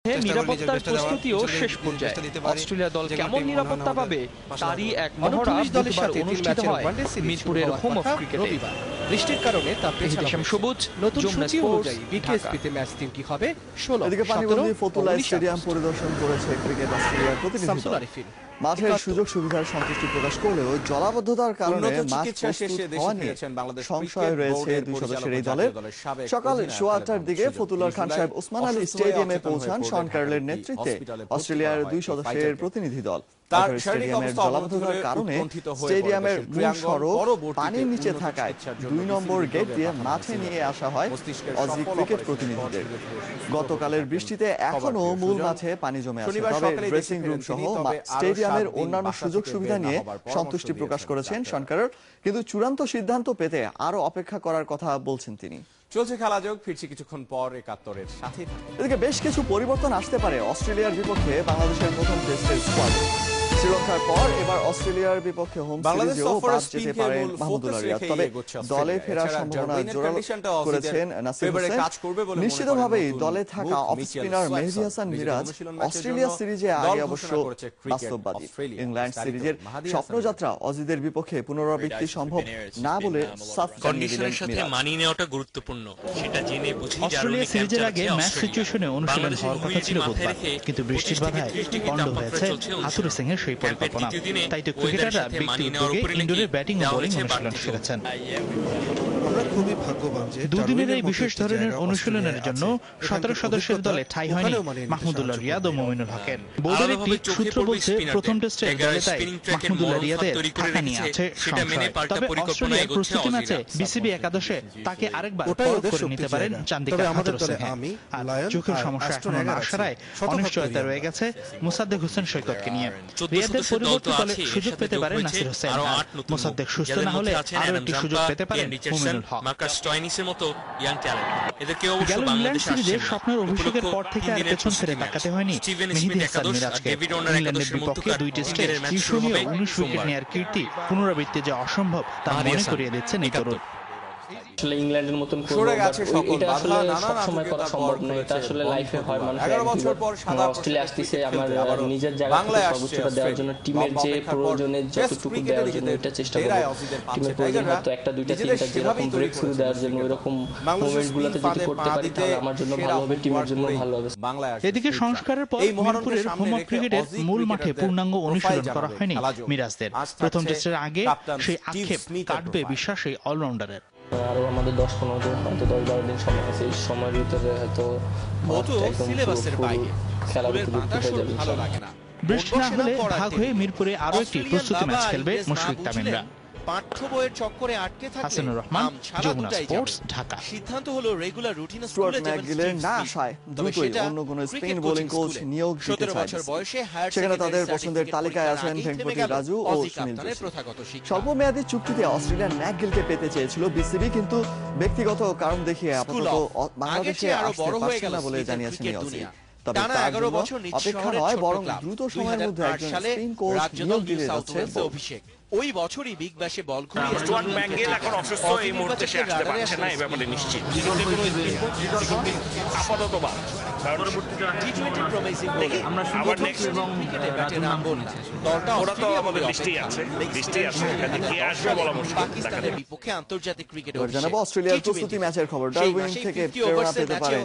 সাথে নিরাপত্তার প্রস্তুতিও শেষ পর্যায়ে। অস্ট্রেলিয়া দল কেমন নিরাপত্তা পাবে তারই এক মহড়া বুধবার অনুষ্ঠিত হয় মিরপুরের হোম অফ ক্রিকেটে। বৃষ্টির কারণে তা পেছানো সবুজ নতুন সূচি অনুযায়ী বিকেএসপিতে ম্যাচ দিনটি হবে 16 এদিকে পানিবন্দী ফতুল্লা স্টেডিয়াম পরিদর্শন করেছে ক্রিকেট অস্ট্রেলিয়ার প্রতিনিধি দল। মাঠের সুযোগ সুবিধার সন্তুষ্টি প্রকাশ করলেও জলাবদ্ধতার কারণে মাঠ প্রস্তুত হওয়া নিয়ে সংশয় রয়েছে দুই সদস্যের এই দলের। সকাল 8:15টার দিকে ফতুল্লার খান সাহেব ওসমান আলী স্টেডিয়ামে পৌঁছান শন ক্যারলের নেতৃত্বে অস্ট্রেলিয়ার দুই সদস্যের প্রতিনিধি দল। স্টেডিয়ামের জলাবদ্ধতার কারণে স্টেডিয়ামের মূল সড়ক পানির নিচে থাকায় 2 নম্বর গেট দিয়ে মাঠে নিয়ে আসা হয় অজি ক্রিকেট প্রতিনিধিদের। গতকালের বৃষ্টিতে এখনো মূল মাঠে পানি জমে আছে, তবে ড্রেসিং রুম সহ স্টেডিয়ামের অন্যান্য সুযোগ সুবিধা নিয়ে সন্তুষ্টি প্রকাশ করেছেন শন ক্যারল, কিন্তু চূড়ান্ত সিদ্ধান্ত পেতে আরো অপেক্ষা করার কথা বলছেন তিনি। চলছে খেলাযোগ, ফিরছি কিছুক্ষণ পর 71-এর সাথে। এদিকে বেশ কিছু পরিবর্তন আসতে পারে অস্ট্রেলিয়ার বিপক্ষে বাংলাদেশের প্রথম টেস্টের স্কোয়াডে। শ্রীলঙ্কার পর এবার অস্ট্রেলিয়ার বিপক্ষে হোম সিরিজেও বাদ যেতে পারেন মাহমুদুল্লাহ রিয়াদ, তবে দলে ফেরার সম্ভাবনা জোরালো করেছেন নাসির হোসেন। নিশ্চিতভাবেই দলে থাকা অফ স্পিনার মেহেদী হাসান মিরাজ অস্ট্রেলিয়া সিরিজে আগে অবশ্য বাস্তববাদী। ইংল্যান্ড সিরিজের স্বপ্নযাত্রা অজিদের বিপক্ষে পুনরাবৃত্তি সম্ভব না বলে সাফ জানিয়ে দিলেন মিরাজ। মানিয়ে নেওয়াটা গুরুত্বপূর্ণ, সেটা জেনে বুঝেই অস্ট্রেলিয়া সিরিজের আগে ম্যাচ সিচুয়েশনে অনুশীলন হওয়ার কথা ছিল বুধবার, কিন্তু বৃষ্টির বাধায় পণ্ড হয়েছে আতুর সিং এর সেই পরিকল্পনা। তাই তো ক্রিকেটাররা ব্যক্তি উদ্যোগে ইনডোরে ব্যাটিং ও বোলিং অনুশীলন সেরেছেন। দুদিনের এই বিশেষ ধরনের অনুশীলনের জন্য 17 সদস্যের দলে ঠাঁই হয়নি মাহমুদুল্লাহ রিয়াদ ও মুমিনুল হকের। বোর্ডের একটি সূত্র বলছে প্রথম টেস্টের দলে তাই মাহমুদুল্লাহ রিয়াদের থাকা নিয়ে আছে সংশয়। তবে অস্ট্রেলিয়ার প্রস্তুতি ম্যাচে বিসিবি একাদশে তাকে আরেকবার পরখ করে নিতে পারেন চান্দিকা আতুর সিং। আর চোখের সমস্যা এখনো না আসায় অনিশ্চয়তা রয়ে গেছে মুসাদ্দেক হোসেন সৈকতকে নিয়ে। রিয়াদের পরিবর্তে দলে সুযোগ পেতে পারেন নাসির হোসেন, আর মুসাদ্দেক সুস্থ না হলে আরো একটি সুযোগ পেতে পারেন মুমিনুল হক। মার্কাস স্টয়নিসের মতো ইয়াং ট্যালেন্ট, এদেরকে অবশ্য বাংলাদেশ সিরিজের স্বপ্নের অভিষেকের পর থেকে আর পেছন ফিরে তাকাতে হয়নি মেহেদী হাসান মিরাজকে। ইংল্যান্ডের বিপক্ষে 2 টেস্টে শীর্ষনীয় 19 উইকেট নেয়ার কীর্তি পুনরাবৃত্তি যে অসম্ভব তা মনে করিয়ে দিচ্ছেন এই তরুণ। আসলে ইংল্যান্ডের মতন এটা আসলে সবসময় করা সম্ভব নয়, এটা আসলে লাইফে হয় মানুষের। অস্ট্রেলিয়া আসতেছে আমার নিজের জায়গায় সর্বোচ্চটা দেওয়ার জন্য, টিমের যে প্রয়োজনের যতটুকু দেওয়ার জন্য এটা চেষ্টা করবো। টিমের প্রয়োজন হয়তো 1টা 2টা 3টা যেরকম ব্রেক থ্রু দেওয়ার জন্য ওইরকম মোমেন্ট গুলোতে যদি করতে পারি তাহলে আমার জন্য ভালো হবে, টিমের জন্য ভালো হবে। এদিকে সংস্কারের পর মিরপুরের হোম অফ ক্রিকেটের মূল মাঠে পূর্ণাঙ্গ অনুশীলন করা হয়নি মিরাজদের। প্রথম টেস্টের আগে সেই আক্ষেপ কাটবে বিশ্বাস এই অলরাউন্ডারের। আরো আমাদের 10-15 দিন হয়তো 10-12 দিন সময় আছে, এই সময়ের ভিতরে হয়তো বৃষ্টি না হলে ভাগ হয়ে মিরপুরে আরো একটি প্রস্তুতি ম্যাচ খেলবে মুশফিক তামিমরা। পাঠ্য বইয়ের চক্করে আটকে থাকলে হাসানুর রহমান, যমুনা স্পোর্টস, ঢাকা। সিদ্ধান্ত হলো রেগুলার রুটিন স্কুলে ম্যাকগিলের না আশায় দ্রুতই অন্য কোনো স্পেন বোলিং কোচ নিয়োগ দিতে চায়। সেখানে তাদের পছন্দের তালিকায় আছেন ভেঙ্কটপতি রাজু ও সুনীল যোশী। স্বল্পমেয়াদী চুক্তিতে অস্ট্রেলিয়ান ম্যাকগিলকে পেতে চেয়েছিল বিসিবি, কিন্তু ব্যক্তিগত কারণ দেখিয়ে আপাতত বাংলাদেশে আসতে পারছে না বলে জানিয়েছেন এই অজি। তবে তার জন্য অপেক্ষা নয়, বরং দ্রুত সময়ের মধ্যে একজন স্পেন কোচ নিয়োগ দিতে যাচ্ছে অভিষেক। ওই বছরই বিগ ব্যাশে বল ঘুরিয়ে স্টুয়ার্ট ম্যাকগিল এখন অসুস্থ, এই মুহূর্তে সে আসতে পারছে না, এই ব্যাপারে নিশ্চিত আপাতত বাদ। টি20 প্রমিসিং আমরা আবার নেক্সট ক্রিকেটে ব্যাটে নামবো না। দলটা ওরা তো আমাদের লিস্টেই আছে, কে আসবে বলা মুশকিল। পাকিস্তানের বিপক্ষে আন্তর্জাতিক ক্রিকেটে জানাবো অস্ট্রেলিয়ার প্রস্তুতি ম্যাচের খবর। ডারউইন থেকে প্রেরণা পেতে পারেন